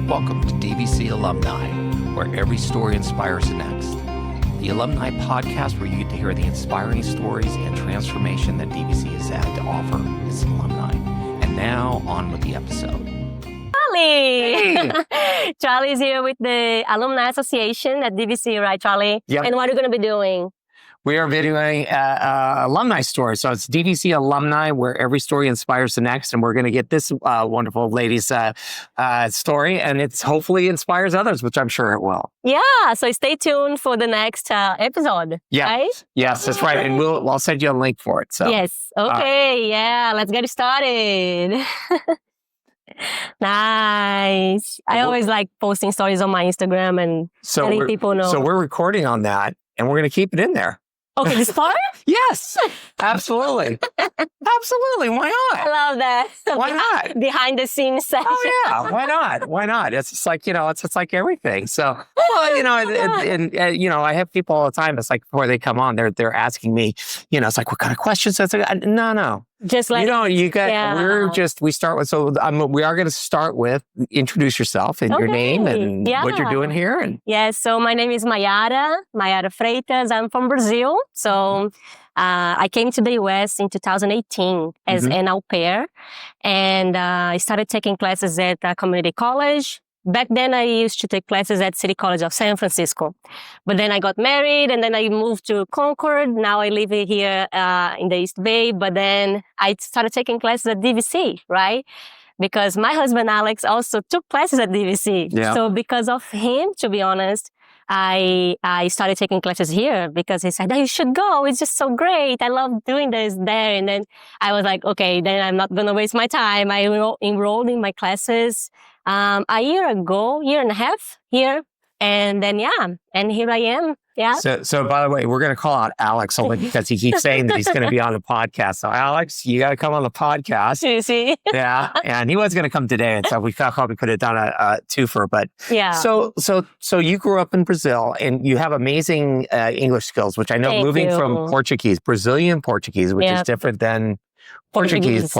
Welcome to DVC Alumni, where every story inspires the next. The Alumni podcast where you get to hear the inspiring stories and transformation that DVC has had to offer its alumni. And now, on with the episode. Charlie! Hey! Charlie's here with the Alumni Association at DVC, right, Charlie? Yep. And what are you going to be doing? We are videoing alumni stories. So it's DVC Alumni, where every story inspires the next. And we're going to get this wonderful lady's story, and it hopefully inspires others, which I'm sure it will. Yeah, so stay tuned for the next episode. Yeah. Right? Yes, that's right. And I'll send you a link for it. So Yes. Okay. Yeah. Let's get started. Nice. I always like posting stories on my Instagram and letting people know. So we're recording on that, and we're going to keep it in there. Okay, this part? Yes, absolutely. Absolutely. Why not? I love that. Why not? Behind the scenes section. Oh, yeah. Why not? Why not? It's just like, it's like everything. So, well, I have people all the time. It's like before they come on, they're asking me, it's like, what kind of questions? It's like, no. Just like, we start with, we are going to start with introduce yourself and your name and what you're doing here. And yes, so my name is Mayara Freitas. I'm from Brazil. So I came to the US in 2018 as an au pair, and I started taking classes at a community college. Back then, I used to take classes at City College of San Francisco. But then I got married, and then I moved to Concord. Now I live here in the East Bay. But then I started taking classes at DVC, right? Because my husband, Alex, also took classes at DVC. Yeah. So because of him, to be honest, I started taking classes here because he said, you should go. It's just so great. I love doing this there. And then I was like, okay, then I'm not going to waste my time. I enrolled in my classes a year and a half here. And then, and here I am. Yeah. So by the way, we're going to call out Alex only because he keeps saying that he's going to be on the podcast. So Alex, you got to come on the podcast. You see? Yeah. And he was going to come today. And so we probably could have done a twofer, but yeah. So you grew up in Brazil and you have amazing English skills, which I know from Brazilian Portuguese, which is different than Portuguese.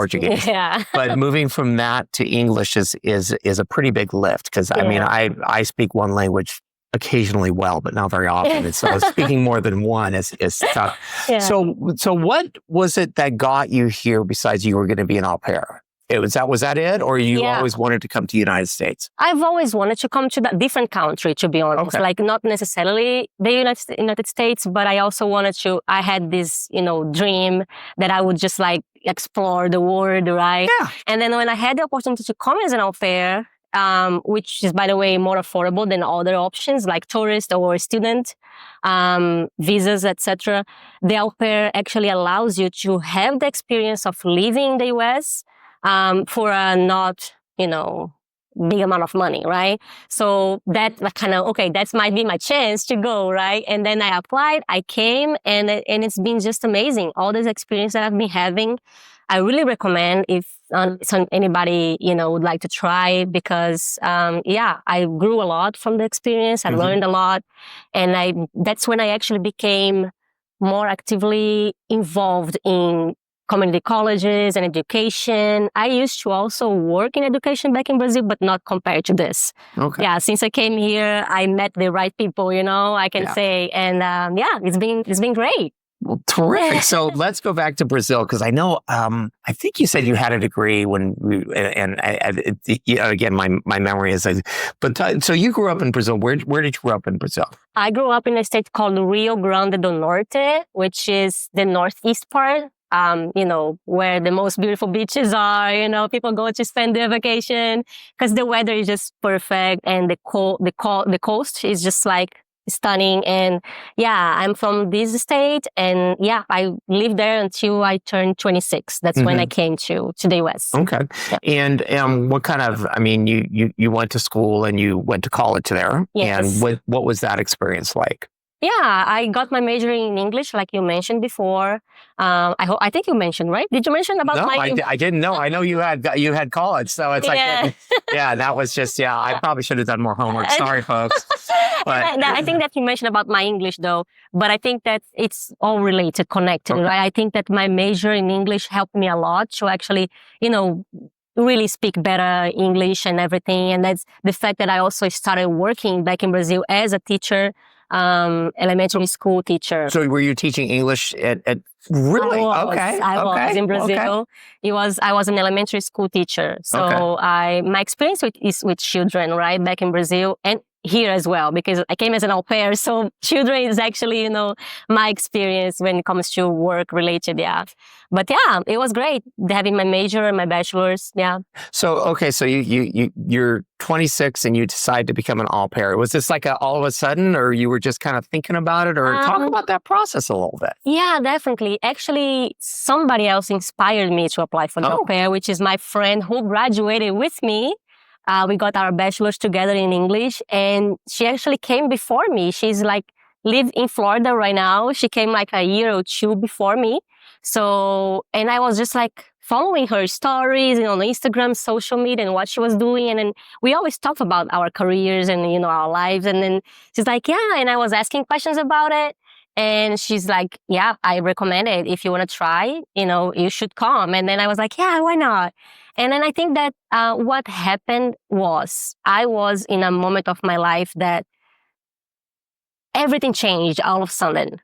Yeah. But moving from that to English is a pretty big lift because I speak one language occasionally well, but not very often. And so speaking more than one is tough. Yeah. So what was it that got you here besides you were going to be an au pair? Was that it? Or you always wanted to come to the United States? I've always wanted to come to a different country, to be honest. Okay. Like not necessarily the United States, but I also I had this, dream that I would just like explore the world, right? Yeah. And then when I had the opportunity to come as an au pair, which is, by the way, more affordable than other options like tourist or student visas, etc. The au pair actually allows you to have the experience of living in the US for a not, big amount of money, right? So that that might be my chance to go, right? And then I applied, I came, and it's been just amazing. All this experience that I've been having, I really recommend if anybody, would like to try because, I grew a lot from the experience. I learned a lot. And that's when I actually became more actively involved in community colleges and education. I used to also work in education back in Brazil, but not compared to this. Okay. Yeah, since I came here, I met the right people, I can say. And it's been great. Well, terrific. So let's go back to Brazil because I know, I think you said you had a degree again, my memory is, so you grew up in Brazil. Where did you grow up in Brazil? I grew up in a state called Rio Grande do Norte, which is the northeast part. Where the most beautiful beaches are, people go to spend their vacation because the weather is just perfect and the coast is just like stunning. And I'm from this state and I lived there until I turned 26. That's when I came to the US. Okay. Yeah. And what kind of, you went to school and you went to college there. Yes. And what was that experience like? Yeah, I got my major in English, like you mentioned before. I think you mentioned, right? Did you mention about my? No, I didn't know. I know you had college, so it's like, that was just, I probably should have done more homework. Sorry, folks. But I think that you mentioned about my English, though. But I think that it's all related, connected, right? I think that my major in English helped me a lot to actually, really speak better English and everything. And that's the fact that I also started working back in Brazil as a teacher, elementary school teacher. So were you teaching English at really? I was in Brazil. I was an elementary school teacher. So my experience is with children, right? Back in Brazil and here as well, because I came as an au pair. So children is actually, my experience when it comes to work related. Yeah. But yeah, it was great having my major and my bachelor's. Yeah. So, so you're 26 and you decide to become an au pair. Was this like all of a sudden, or you were just kind of thinking about it, or talk about that process a little bit? Yeah, definitely. Actually, somebody else inspired me to apply for the au pair, which is my friend who graduated with me. We got our bachelor's together in English, and she actually came before me. She's live in Florida right now. She came a year or two before me. So, and I was just following her stories on Instagram, social media, and what she was doing. And then we always talk about our careers and, our lives. And then she's like, yeah. And I was asking questions about it. And she's like, yeah, I recommend it. If you want to try, you should come. And then I was like, yeah, why not? And then I think that what happened was I was in a moment of my life that everything changed all of a sudden,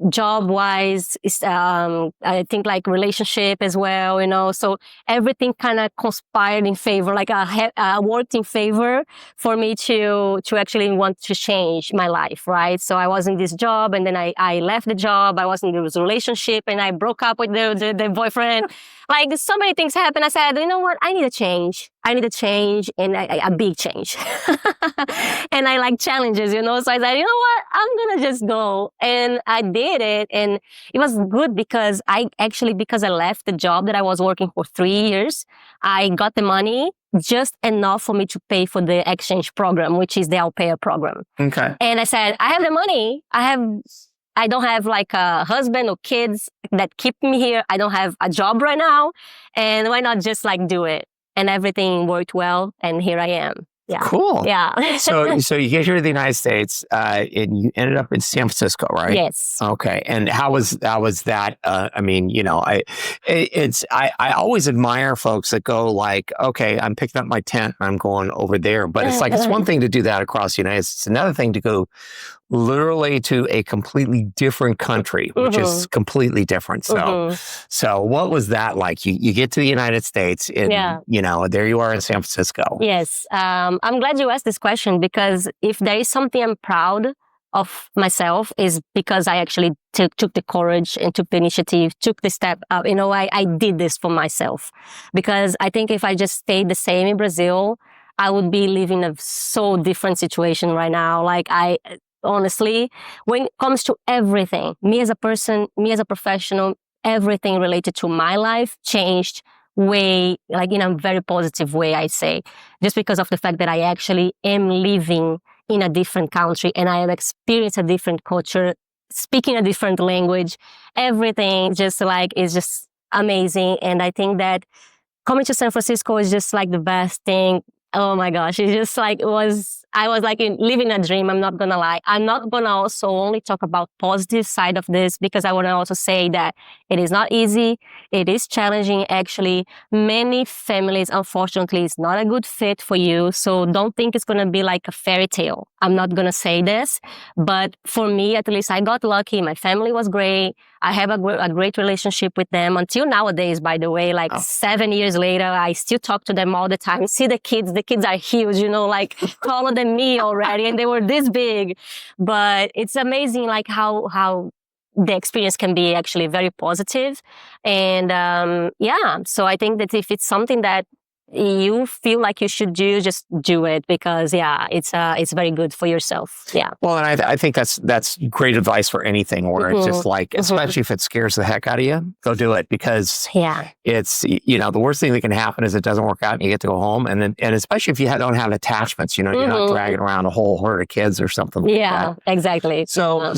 job-wise, I think relationship as well, so everything kind of conspired in favor, worked in favor for me to actually want to change my life, right? So I was in this job, and then I left the job. I was in this relationship, and I broke up with the boyfriend. So many things happened. I said, you know what? I need a change. And a big change. And I like challenges, So I said, you know what? I'm going to just go. And I did it. And it was good because I left the job that I was working for 3 years. I got the money just enough for me to pay for the exchange program, which is the au pair program. Okay. And I said, I have the money. I don't have a husband or kids that keep me here. I don't have a job right now. And why not just do it? And everything worked well. And here I am. Yeah. Cool. Yeah. So you get here to the United States, and you ended up in San Francisco, right? Yes. Okay. And how was that? I always admire folks that go okay, I'm picking up my tent and I'm going over there. But it's it's one thing to do that across the United States. It's another thing to go literally to a completely different country, which is completely different. So what was that like? You get to the United States and, there you are in San Francisco. Yes. I'm glad you asked this question, because if there is something I'm proud of myself, is because I actually took the courage and took the initiative, took the step up. I did this for myself, because I think if I just stayed the same in Brazil, I would be living a so different situation right now. Honestly, when it comes to everything, me as a person, me as a professional, everything related to my life changed way, in a very positive way, I'd say, just because of the fact that I actually am living in a different country and I have experienced a different culture, speaking a different language. Everything just is just amazing. And I think that coming to San Francisco is just the best thing. Oh my gosh, it's just I was living a dream. I'm not gonna lie. I'm not gonna also only talk about positive side of this, because I want to also say that it is not easy. It is challenging, actually. Many families, unfortunately, it's not a good fit for you. So don't think it's gonna be like a fairy tale. I'm not gonna say this, but for me, at least, I got lucky. My family was great. I have a great relationship with them until nowadays, by the way, 7 years later, I still talk to them all the time. See the kids are huge, taller than me already, and they were this big. But it's amazing, how the experience can be actually very positive. And so I think that if it's something that you feel like you should do, just do it, because it's very good for yourself. Yeah. Well, and I think that's great advice for anything, where it's just especially if it scares the heck out of you, go do it, because it's the worst thing that can happen is it doesn't work out and you get to go home, and especially if you don't have attachments, you're not dragging around a whole herd of kids or something like that. Yeah, exactly. So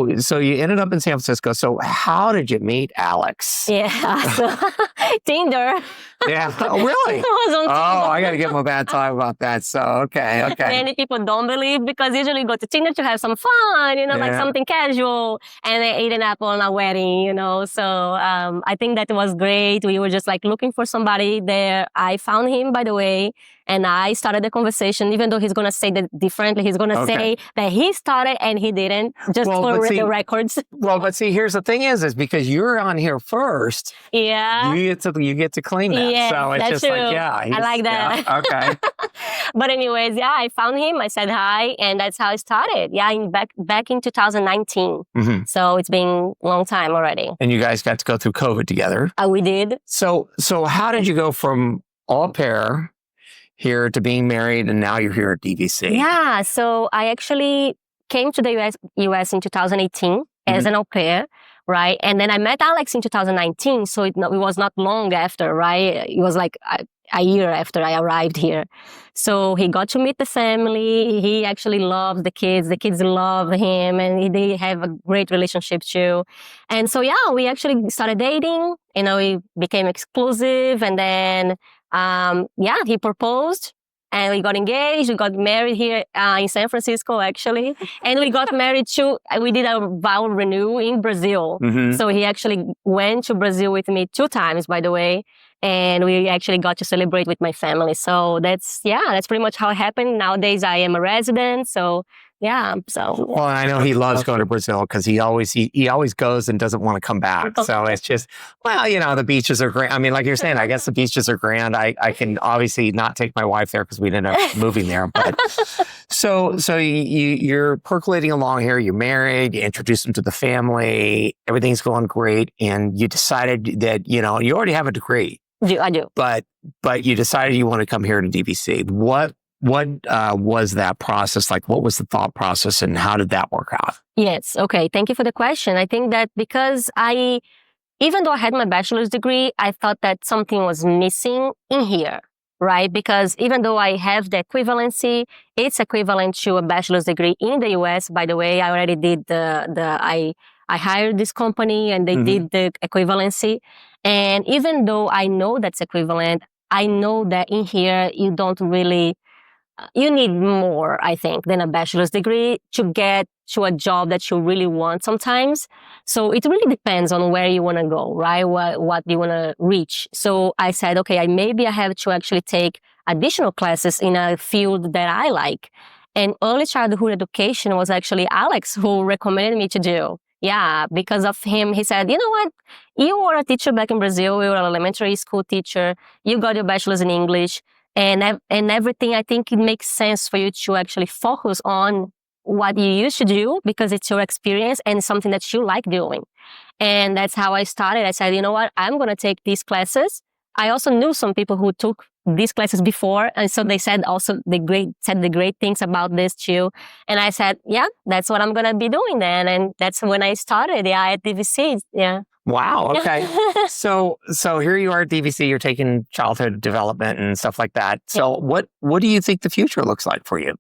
you ended up in San Francisco. So how did you meet Alex? Yeah, so, Tinder. Yeah. Oh, really? It was on Oh, I got to give him a bad time about that. So, okay. Many people don't believe because usually go to Tinder to have some fun, like Yeah. something casual, and they ate an apple on a wedding. So I think that was great. We were just like looking for somebody there. I found him, by the way, and I started the conversation, even though he's going to say that differently. He's going to say that he started and he didn't, just for the records. Well, but see, here's the thing is because you're on here first. Yeah. You get to claim that. Yeah, so it's just true. like, I like that. Yeah, okay. But anyways, yeah, I found him. I said hi, and that's how it started. Yeah, back in 2019. Mm-hmm. So it's been a long time already. And you guys got to go through COVID together. We did. So how did you go from au pair here to being married, and now you're here at DVC? Yeah, so I actually came to the US in 2018 as an au pair, right? And then I met Alex in 2019, so it was not long after, right? It was like a year after I arrived here. So he got to meet the family. He actually loved the kids. The kids love him, and they have a great relationship too. And so, yeah, we actually started dating. We became exclusive, and then, he proposed. And we got engaged. We got married here in San Francisco, actually. And we got married too. We did a vow renew in Brazil. Mm-hmm. So he actually went to Brazil with me 2 times, by the way. And we actually got to celebrate with my family. So that's pretty much how it happened. Nowadays, I am a resident. So, yeah. So. Well, I know he loves going to Brazil because he always goes and doesn't want to come back. So it's just, the beaches are great. I mean, like you're saying, I guess the beaches are grand. I can obviously not take my wife there because we didn't end up moving there. But so you're percolating along here. You're married. You introduce him to the family. Everything's going great. And you decided that, you already have a degree. I do. But you decided you want to come here to DVC. What was that process like? What was the thought process, and how did that work out? Yes. Okay. Thank you for the question. I think that because even though I had my bachelor's degree, I thought that something was missing in here, right? Because even though I have the equivalency, it's equivalent to a bachelor's degree in the US. By the way, I already did I hired this company and they did the equivalency. And even though I know that's equivalent, I know that in here you don't really, you need more, I think, than a bachelor's degree to get to a job that you really want sometimes. So it really depends on where you want to go, right? What you want to reach. So I said, okay, maybe I have to actually take additional classes in a field that I like. And early childhood education was actually Alex who recommended me to do. Yeah, because of him, he said, you know what? You were a teacher back in Brazil. You were an elementary school teacher. You got your bachelor's in English and everything. I think it makes sense for you to actually focus on what you used to do because it's your experience and something that you like doing. And that's how I started. I said, you know what? I'm going to take these classes. I also knew some people who took these classes before. And so they said the great things about this too. And I said, yeah, that's what I'm going to be doing then. And that's when I started, at DVC. Yeah. Wow. Okay. So here you are at DVC, you're taking childhood development and stuff like that. So what do you think the future looks like for you?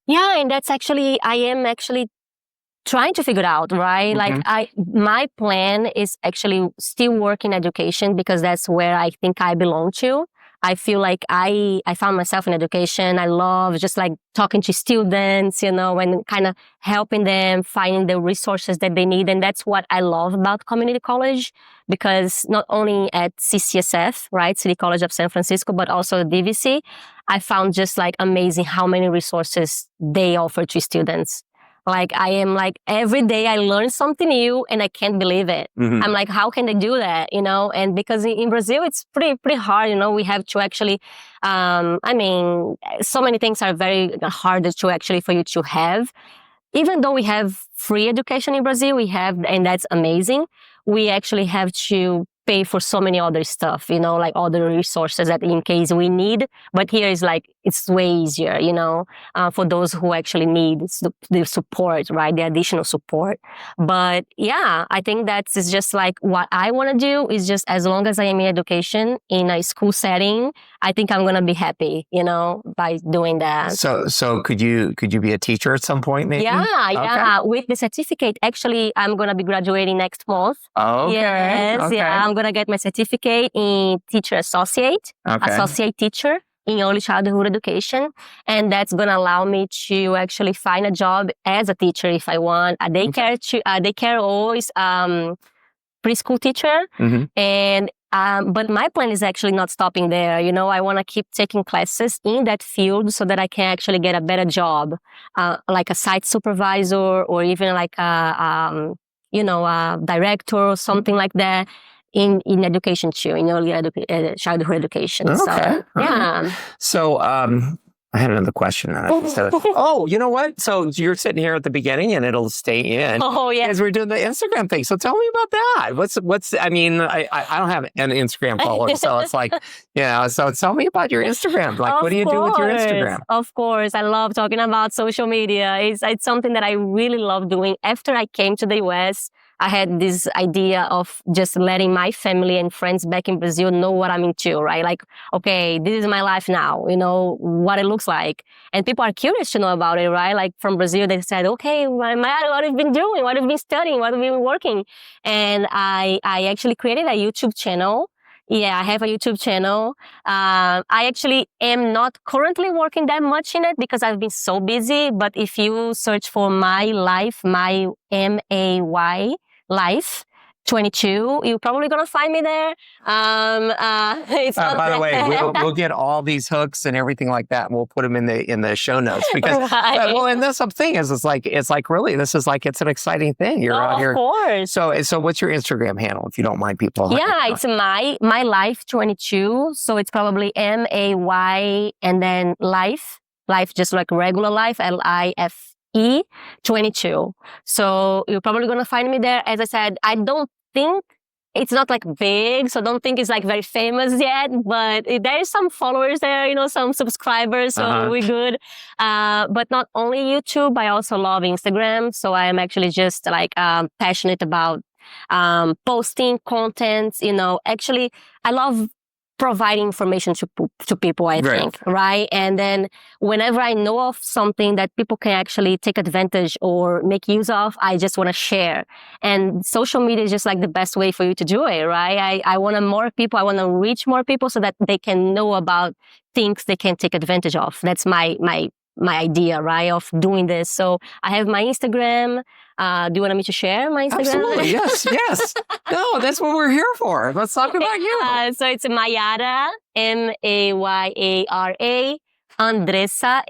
Yeah. And that's actually, I am actually trying to figure it out, right? Like my plan is actually still work in education because that's where I think I belong to. I feel like I found myself in education. I love just like talking to students, and kind of helping them finding the resources that they need. And that's what I love about community college because not only at CCSF, right, City College of San Francisco, but also DVC, I found just like amazing how many resources they offer to students. Like I am like every day I learn something new and I can't believe it. Mm-hmm. I'm like, how can they do that? And because in Brazil, it's pretty hard. We have to actually, so many things are very hard to actually for you to have. Even though we have free education in Brazil, and that's amazing. We actually have to pay for so many other stuff, like other resources that in case we need. But here is like, it's way easier, for those who actually need the support, right? The additional support. But yeah, I think that's just like what I want to do is just as long as I am in education in a school setting, I think I'm going to be happy, by doing that. So could you be a teacher at some point, maybe? Yeah. With the certificate, actually, I'm going to be graduating next month. Oh, okay. Yes, okay. yeah. I'm going to get my certificate in teacher associate teacher in early childhood education. And that's going to allow me to actually find a job as a teacher if I want. A daycare always, preschool teacher. Mm-hmm. And but my plan is actually not stopping there. I want to keep taking classes in that field so that I can actually get a better job, like a site supervisor or even like a director or something like that in education too, in early childhood education. Okay. So, yeah. So, I had another question. Oh, you know what? So you're sitting here at the beginning and it'll stay in. Oh, yeah. As we're doing the Instagram thing. So tell me about that. I don't have an Instagram follower. So it's like, so tell me about your Instagram. Like, what do you do with your Instagram? Of course. I love talking about social media. It's something that I really love doing. After I came to the US, I had this idea of just letting my family and friends back in Brazil know what I'm into, right? Like, okay, this is my life now, what it looks like. And people are curious to know about it, right? Like from Brazil, they said, okay, Mayara, what have you been doing? What have you been studying? What have you been working? And I actually created a YouTube channel. Yeah, I have a YouTube channel. I actually am not currently working that much in it because I've been so busy. But if you search for my life, my MAY life 22, you're probably gonna find me there. By the way, we'll get all these hooks and everything like that, and we'll put them in the show notes because and that's the thing is it's like really this is like it's an exciting thing. You're out here. Of course. So what's your Instagram handle if you don't mind people? Yeah, it's my life 22. So it's probably MAY and then life just like regular life LIFE 22. So you're probably gonna find me there. As I said, I don't think it's not like big, so don't think it's like very famous yet, but there is some followers there, some subscribers, so we're good. But not only YouTube, I also love Instagram. So I am actually just like passionate about posting content, actually I love providing information to people, I think, right? And then whenever I know of something that people can actually take advantage or make use of, I just want to share. And social media is just like the best way for you to do it, right? I want more people, I want to reach more people so that they can know about things they can take advantage of. That's my idea, right, of doing this. So I have my Instagram. Do you want me to share my Instagram? Absolutely, yes. No, that's what we're here for. Let's talk about you. So it's Mayara, Mayara, Andressa,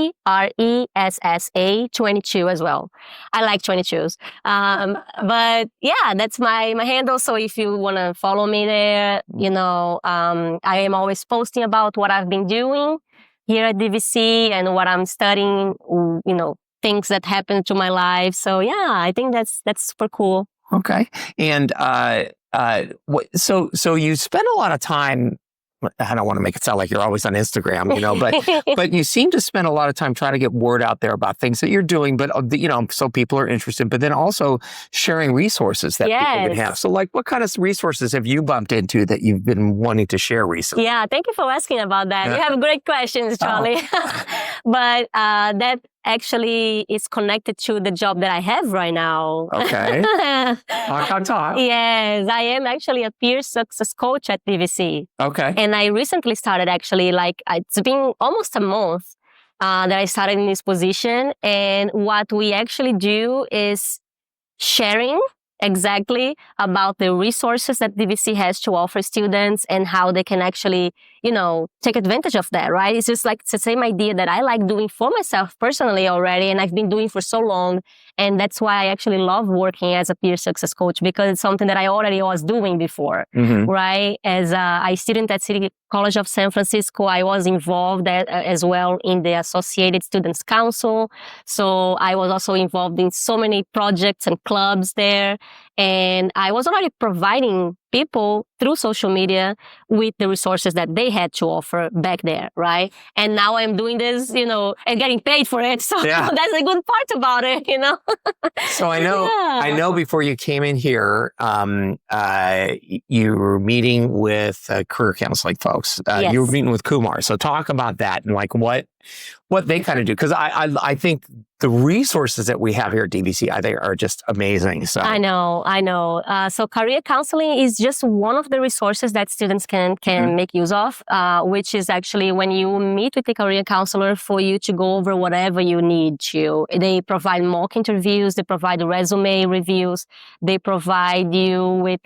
Andressa 22 as well. I like 22s. But yeah, that's my handle. So if you want to follow me there, I am always posting about what I've been doing here at DVC and what I'm studying, things that happen to my life. So yeah, I think that's super cool. Okay. And so you spend a lot of time, I don't want to make it sound like you're always on Instagram, but you seem to spend a lot of time trying to get word out there about things that you're doing, but so people are interested, but then also sharing resources that people can have. So like what kind of resources have you bumped into that you've been wanting to share recently? Yeah, thank you for asking about that. You have great questions, Charlie. But that actually is connected to the job that I have right now. Okay. Talk. Yes, I am actually a peer success coach at DVC. Okay. And I recently started actually, it's been almost a month that I started in this position. And what we actually do is sharing exactly about the resources that DVC has to offer students and how they can actually, take advantage of that, right? It's just like it's the same idea that I like doing for myself personally already, and I've been doing for so long. And that's why I actually love working as a peer success coach, because it's something that I already was doing before, right? As a student at City College of San Francisco, I was involved as well in the Associated Students Council. So I was also involved in so many projects and clubs there. And I was already providing people through social media with the resources that they had to offer back there, right? And now I'm doing this, and getting paid for it. So that's a good part about it, So I know before you came in here, you were meeting with career counseling folks. Yes. You were meeting with Kumar. So talk about that and like what they kind of do. Because I think the resources that we have here at DVC, I think, are just amazing. So I know. So career counseling is just one of the resources that students can make use of, which is actually when you meet with a career counselor for you to go over whatever you need to. They provide mock interviews, they provide resume reviews, they provide you with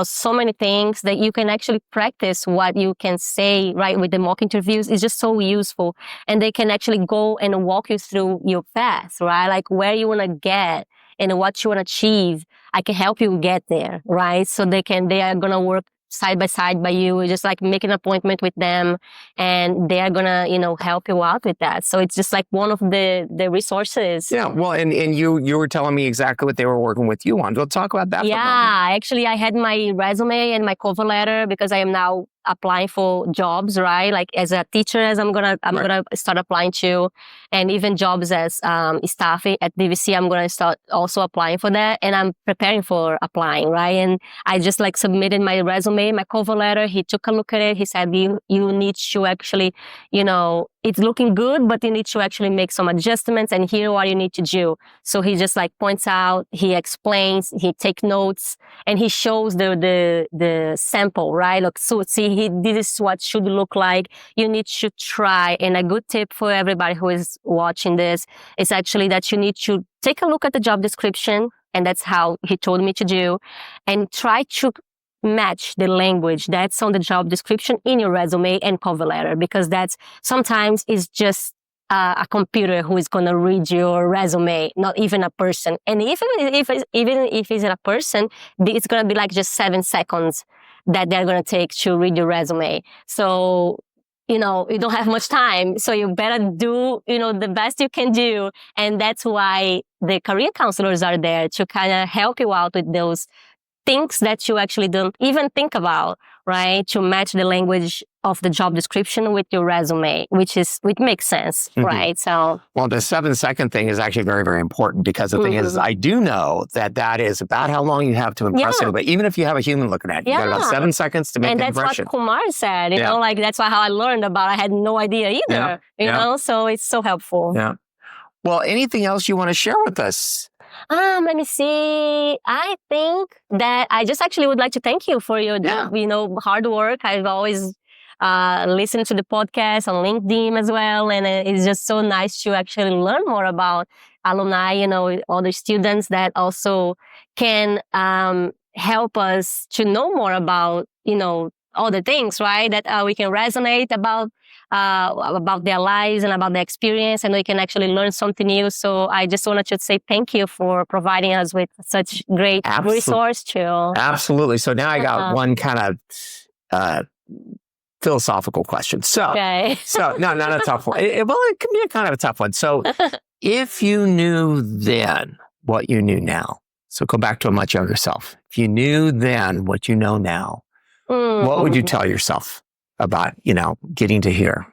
so many things that you can actually practice what you can say, right? With the mock interviews is just so useful. And they can actually go and walk you through your path, right? Like where you want to get and what you want to achieve. I can help you get there, right? So they are going to work side by side by you, just like make an appointment with them and they are gonna, help you out with that. So it's just like one of the resources. Yeah. Well, and you were telling me exactly what they were working with you on. We'll talk about that. Yeah. Actually, I had my resume and my cover letter because I am now applying for jobs, right? Like as a teacher, as I'm gonna start applying to, and even jobs as staff at DVC, I'm gonna start also applying for that, and I'm preparing for applying, right? And I just submitted my resume, my cover letter. He took a look at it. He said, you need to actually, it's looking good, but you need to actually make some adjustments, and here what you need to do. So he just points out, he explains, he takes notes, and he shows the sample, right? Look, so see, this is what should look like. You need to try. And a good tip for everybody who is watching this is actually that you need to take a look at the job description. And that's how he told me to do, and try to match the language that's on the job description in your resume and cover letter, because that's sometimes is just a computer who is going to read your resume, not even a person. And even if it's a person, it's going to be just 7 seconds that they're going to take to read your resume. So, you don't have much time. So you better do, the best you can do. And that's why the career counselors are there to kind of help you out with those things that you actually don't even think about, right? To match the language of the job description with your resume, which makes sense, right? So, well, the 7-second thing is actually very, very important, because the thing is, I do know that is about how long you have to impress anybody. Even if you have a human looking at you, you got about 7 seconds to make an impression. And that's what Kumar said, you know, that's how I learned about it. I had no idea either, you know, so it's so helpful. Yeah. Well, anything else you want to share with us? Let me see. I think that I just actually would like to thank you for your, hard work. I've always listened to the podcast on LinkedIn as well. And it's just so nice to actually learn more about alumni, other students that also can help us to know more about, all the things, right? That we can resonate about their lives and about their experience, and we can actually learn something new. So I just wanted to say thank you for providing us with such great resource too. Absolutely. So now I got one kind of philosophical question. So no, not a tough one. It can be a kind of a tough one. So if you knew then what you knew now, so go back to a much younger self. If you knew then what you know now, what would you tell yourself about, getting to here?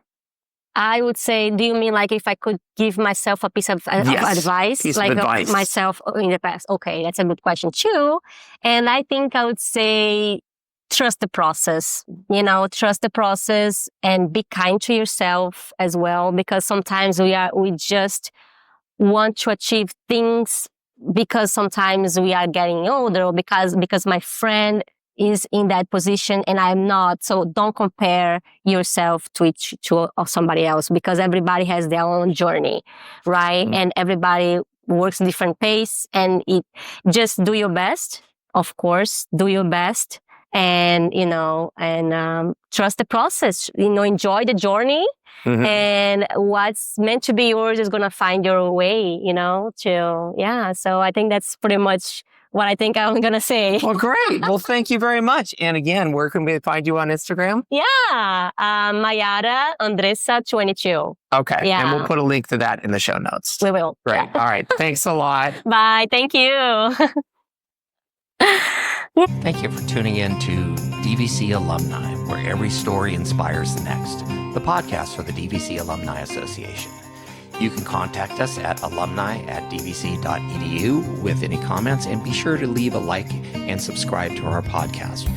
I would say, do you mean if I could give myself a piece of advice? Piece of advice. Myself in the past? Okay, that's a good question too. And I think I would say, trust the process, trust the process and be kind to yourself as well, because sometimes we just want to achieve things because sometimes we are getting older, or because my friend is in that position and I'm not. So don't compare yourself to somebody else, because everybody has their own journey, right? And everybody works different pace, and just do your best. Of course, do your best, and trust the process. Enjoy the journey, and what's meant to be yours is gonna find your way. So I think that's pretty much what I think I'm going to say. Well, great. Well, thank you very much. And again, where can we find you on Instagram? Yeah. Mayara Andressa 22. Okay. Yeah. And we'll put a link to that in the show notes. We will. Great. Yeah. All right. Thanks a lot. Bye. Thank you. Thank you for tuning in to DVC Alumni, where every story inspires the next, the podcast for the DVC Alumni Association. You can contact us at alumni@dvc.edu with any comments, and be sure to leave a like and subscribe to our podcast.